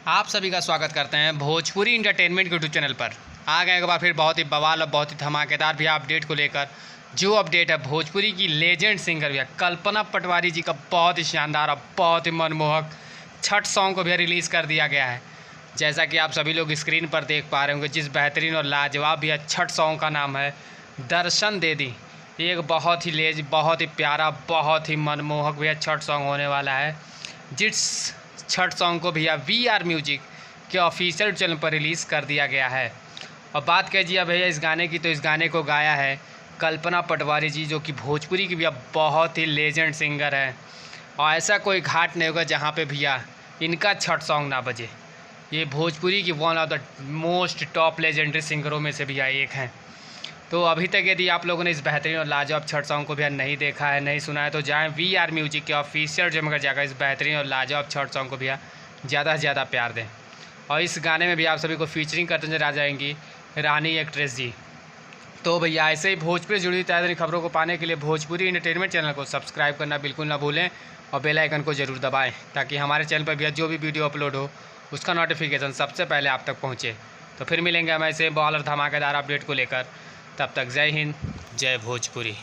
आप सभी का स्वागत करते हैं भोजपुरी इंटरटेनमेंट के यूट्यूब चैनल पर। आ गए एक बार फिर बहुत ही बवाल और बहुत ही धमाकेदार भी अपडेट को लेकर। जो अपडेट है भोजपुरी की लेजेंड सिंगर भैया कल्पना पटवारी जी का बहुत ही शानदार और बहुत ही मनमोहक छठ सॉन्ग को भी रिलीज़ कर दिया गया है। जैसा कि आप सभी लोग स्क्रीन पर देख पा रहे होंगे, जिस बेहतरीन और लाजवाब भैया छठ सॉन्ग का नाम है दर्शन दे दी। एक बहुत ही प्यारा, बहुत ही मनमोहक भैया छठ सॉन्ग होने वाला है। जिस छठ सॉन्ग को भैया VR म्यूजिक के ऑफिशियल चैनल पर रिलीज़ कर दिया गया है। और बात कीजिए भैया इस गाने की, तो इस गाने को गाया है कल्पना पटवारी जी, जो कि भोजपुरी की भैया बहुत ही लेजेंड सिंगर है। और ऐसा कोई घाट नहीं होगा जहाँ पे भैया इनका छठ सॉन्ग ना बजे। ये भोजपुरी की one of the most top legendary सिंगरों में से भैया एक हैं। तो अभी तक यदि आप लोगों ने इस बेहतरीन और लाजवाब छठ सॉन्ग को भैया नहीं देखा है, नहीं सुना है, तो जाएं VR म्यूजिक के ऑफिशियल चैनल पर जाकर इस बेहतरीन और लाजवाब छठ सॉन्ग को भैया ज़्यादा से ज़्यादा प्यार दें। और इस गाने में भी आप सभी को फीचरिंग करते नजर आ जाएंगी रानी एक्ट्रेस जी। तो भैया ऐसे ही भोजपुरी से जुड़ी ताज़ा खबरों को पाने के लिए भोजपुरी इंटरटेनमेंट चैनल को सब्सक्राइब करना बिल्कुल ना भूलें और बेल आइकन को ज़रूर दबाएँ, ताकि हमारे चैनल पर भैया जो भी वीडियो अपलोड हो उसका नोटिफिकेशन सबसे पहले आप तक पहुँचे। तो फिर मिलेंगे हम ऐसे बॉल और धमाकेदार अपडेट को लेकर। तब तक जय हिंद, जय भोजपुरी।